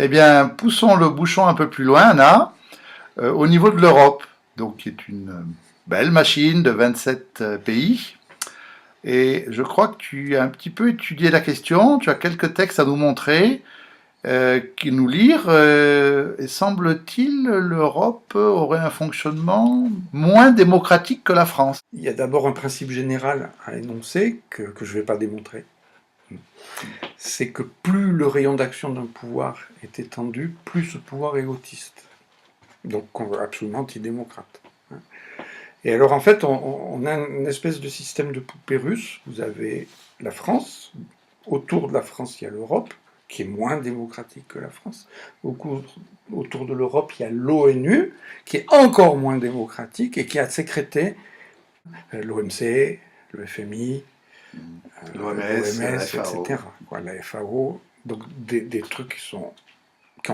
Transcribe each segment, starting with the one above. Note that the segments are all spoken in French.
Eh bien, poussons le bouchon un peu plus loin, Anna, au niveau de l'Europe, donc qui est une belle machine de 27 pays. Et je crois que tu as un petit peu étudié la question, tu as quelques textes à nous montrer, qui nous lire, et semble-t-il, l'Europe aurait un fonctionnement moins démocratique que la France. Il y a d'abord un principe général à énoncer que je ne vais pas démontrer. C'est que plus le rayon d'action d'un pouvoir est étendu, plus ce pouvoir est autiste. Donc absolument antidémocrate. Et alors en fait, on a une espèce de système de poupée russe. Vous avez la France, autour de la France il y a l'Europe, qui est moins démocratique que la France. Autour de l'Europe, il y a l'ONU, qui est encore moins démocratique et qui a sécrété l'OMC, le FMI, L'OMS, etc. La FAO, donc des trucs qui ont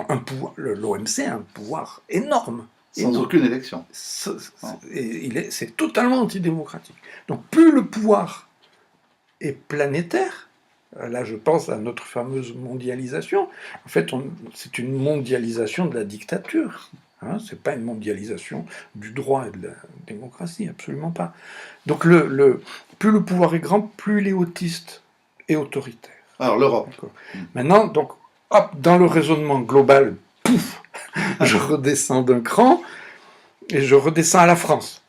un pouvoir. L'OMC a un pouvoir énorme. Sans aucune élection. C'est totalement antidémocratique. Donc plus le pouvoir est planétaire, là je pense à notre fameuse mondialisation, en fait c'est une mondialisation de la dictature. C'est pas une mondialisation du droit et de la démocratie, absolument pas. Donc plus le pouvoir est grand, plus il est autiste et autoritaire. Alors l'Europe. Maintenant, donc, hop, dans le raisonnement global, pouf, je redescends d'un cran et je redescends à la France.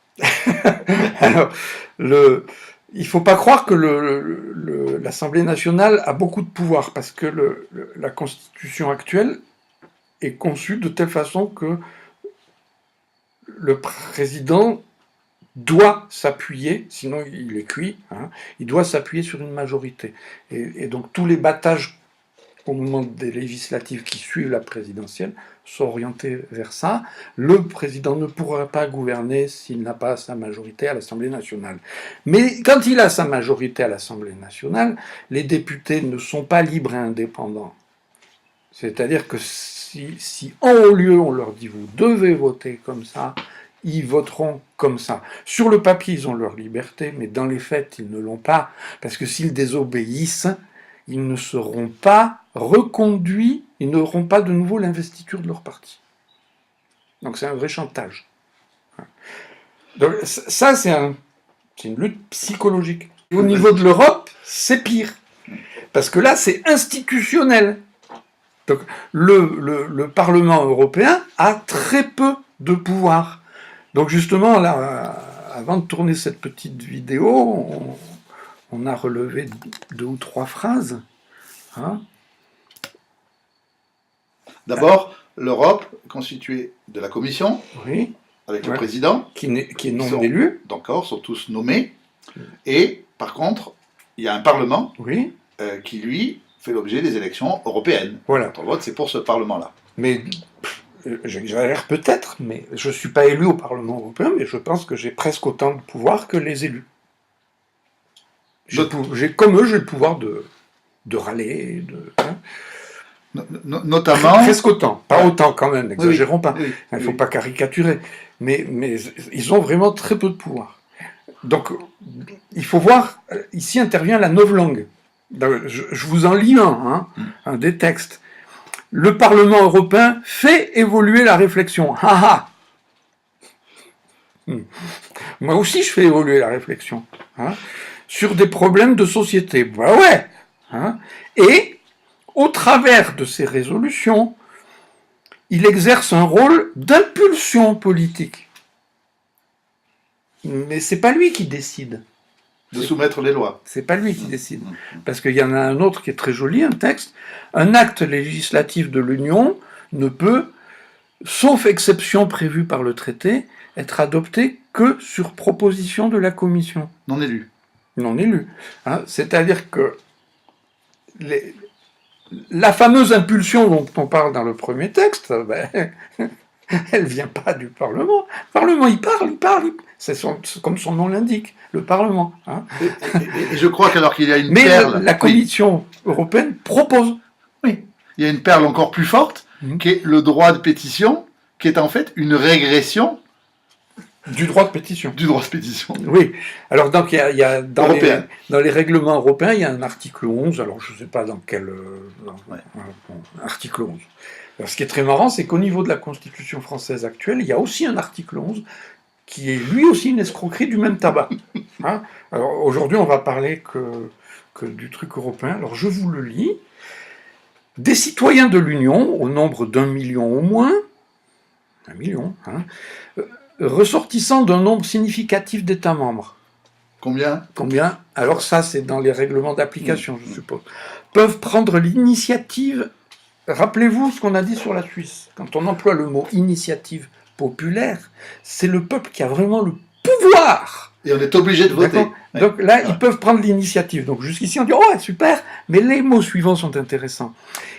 Alors, il ne faut pas croire que l'Assemblée nationale a beaucoup de pouvoir, parce que la Constitution actuelle est conçue de telle façon que le président doit s'appuyer, sinon il est cuit, il doit s'appuyer sur une majorité. Et donc tous les battages au moment des législatives qui suivent la présidentielle sont orientés vers ça. Le président ne pourra pas gouverner s'il n'a pas sa majorité à l'Assemblée nationale. Mais quand il a sa majorité à l'Assemblée nationale, les députés ne sont pas libres et indépendants. C'est-à-dire que si en haut lieu on leur dit vous devez voter comme ça, ils voteront comme ça. Sur le papier, ils ont leur liberté, mais dans les faits, ils ne l'ont pas, parce que s'ils désobéissent, ils ne seront pas reconduits, ils n'auront pas de nouveau l'investiture de leur parti. Donc c'est un vrai chantage. Donc ça, c'est une lutte psychologique. Au niveau de l'Europe, c'est pire, parce que là, c'est institutionnel. Donc le Parlement européen a très peu de pouvoir. Donc justement, là, avant de tourner cette petite vidéo, on a relevé 2 ou 3 phrases. D'abord, l'Europe constituée de la Commission, oui, avec le président, qui est non élu. D'accord, sont tous nommés. Et par contre, il y a un Parlement qui, lui, fait l'objet des élections européennes. Voilà. Ton vote, c'est pour ce Parlement-là. Mais j'exagère peut-être, mais je ne suis pas élu au Parlement européen, mais je pense que j'ai presque autant de pouvoir que les élus. Comme eux, j'ai le pouvoir de râler, notamment... Presque autant, pas autant quand même, n'exagérons pas. Il ne faut pas caricaturer. Mais ils ont vraiment très peu de pouvoir. Donc, il faut voir, ici intervient la novlangue. Je vous en lis un des textes. Le Parlement européen fait évoluer la réflexion. Moi aussi, je fais évoluer la réflexion. Sur des problèmes de société. Bah ouais. Et, au travers de ces résolutions, il exerce un rôle d'impulsion politique. Mais c'est pas lui qui décide. De soumettre les lois. C'est pas lui qui décide. Parce qu'il y en a un autre qui est très joli, un texte. Un acte législatif de l'Union ne peut, sauf exception prévue par le traité, être adopté que sur proposition de la Commission. Non élu. Non élu. C'est-à-dire que la fameuse impulsion dont on parle dans le premier texte, elle vient pas du Parlement. Le Parlement, il parle. C'est comme son nom l'indique, le Parlement. Et je crois qu'alors qu'il y a une perle... Mais la Commission européenne propose. Oui. Il y a une perle encore plus forte, qui est le droit de pétition, qui est en fait une régression Du droit de pétition. Du droit de pétition. Oui. Alors, donc, il y a dans les règlements européens, il y a un article 11. Alors, je ne sais pas dans quel article 11. Alors, ce qui est très marrant, c'est qu'au niveau de la Constitution française actuelle, il y a aussi un article 11 qui est lui aussi une escroquerie du même tabac. Hein. Alors, aujourd'hui, on va parler que du truc européen. Alors, je vous le lis. Des citoyens de l'Union, au nombre d'1 million au moins, 1 million, hein, ressortissant d'un nombre significatif d'États membres. Combien ? Alors ça, c'est dans les règlements d'application, je suppose. Peuvent prendre l'initiative. Rappelez-vous ce qu'on a dit sur la Suisse. Quand on emploie le mot initiative populaire, c'est le peuple qui a vraiment le pouvoir. Et on est obligé de voter. Ouais. Donc là, ils peuvent prendre l'initiative. Donc jusqu'ici, on dit « Oh, super !» Mais les mots suivants sont intéressants.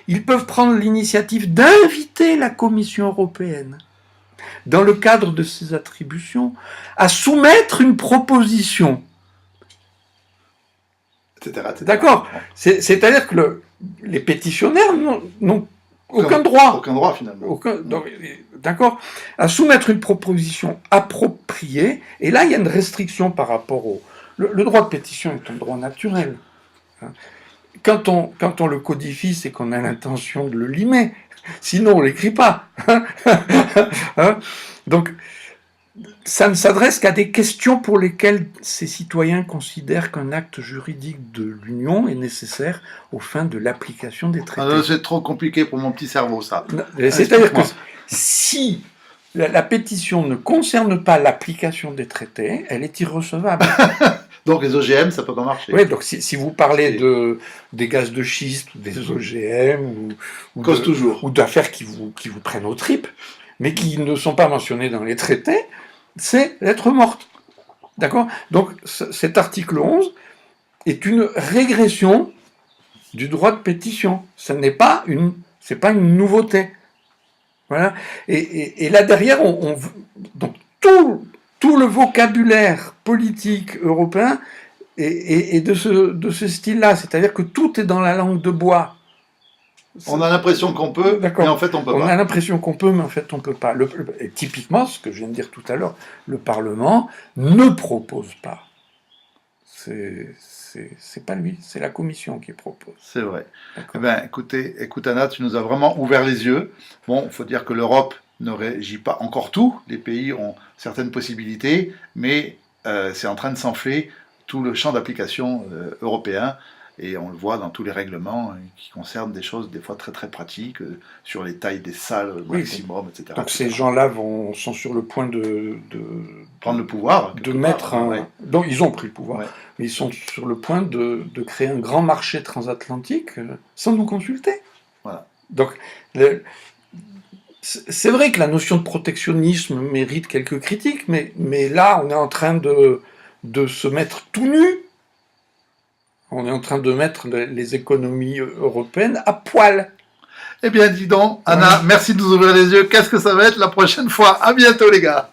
Ils peuvent prendre l'initiative d'inviter la Commission européenne, dans le cadre de ses attributions, à soumettre une proposition. Etc. D'accord. C'est-à-dire que les pétitionnaires n'ont aucun droit. Aucun droit, finalement. D'accord. À soumettre une proposition appropriée. Et là, il y a une restriction par rapport au... Le droit de pétition est un droit naturel. Quand on le codifie, c'est qu'on a l'intention de le limer. Sinon, on ne l'écrit pas. Donc, ça ne s'adresse qu'à des questions pour lesquelles ces citoyens considèrent qu'un acte juridique de l'Union est nécessaire aux fins de l'application des traités. C'est trop compliqué pour mon petit cerveau, ça. C'est-à-dire que si la pétition ne concerne pas l'application des traités, elle est irrecevable. Donc les OGM, ça peut pas marcher. Oui, donc si vous parlez des gaz de schiste, ou des OGM, ou d'affaires qui vous prennent aux tripes, mais qui ne sont pas mentionnées dans les traités, c'est lettre morte. D'accord ? Donc cet article 11 est une régression du droit de pétition. Ce n'est pas une nouveauté. Voilà. Et là derrière, donc tout le vocabulaire politique européen est de ce style-là. C'est-à-dire que tout est dans la langue de bois. On a l'impression qu'on peut, mais en fait on peut pas. On a l'impression qu'on peut, mais en fait on peut pas. Et typiquement, ce que je viens de dire tout à l'heure, le Parlement ne propose pas. C'est pas lui, c'est la Commission qui propose. C'est vrai. Eh ben, écoute Anna, tu nous as vraiment ouvert les yeux. Bon, il faut dire que l'Europe ne régit pas encore tout. Les pays ont certaines possibilités, mais c'est en train de s'enfler tout le champ d'application européen. Et on le voit dans tous les règlements qui concernent des choses des fois très très pratiques, sur les tailles des salles maximum, etc. Donc ces gens-là sont sur le point de prendre le pouvoir. De mettre Donc ils ont pris le pouvoir. Ouais. Mais ils sont sur le point de créer un grand marché transatlantique sans nous consulter. Voilà. Donc c'est vrai que la notion de protectionnisme mérite quelques critiques, mais là on est en train de se mettre tout nu. On est en train de mettre les économies européennes à poil. Eh bien, dis donc, Anna, merci de nous ouvrir les yeux. Qu'est-ce que ça va être la prochaine fois ? À bientôt, les gars.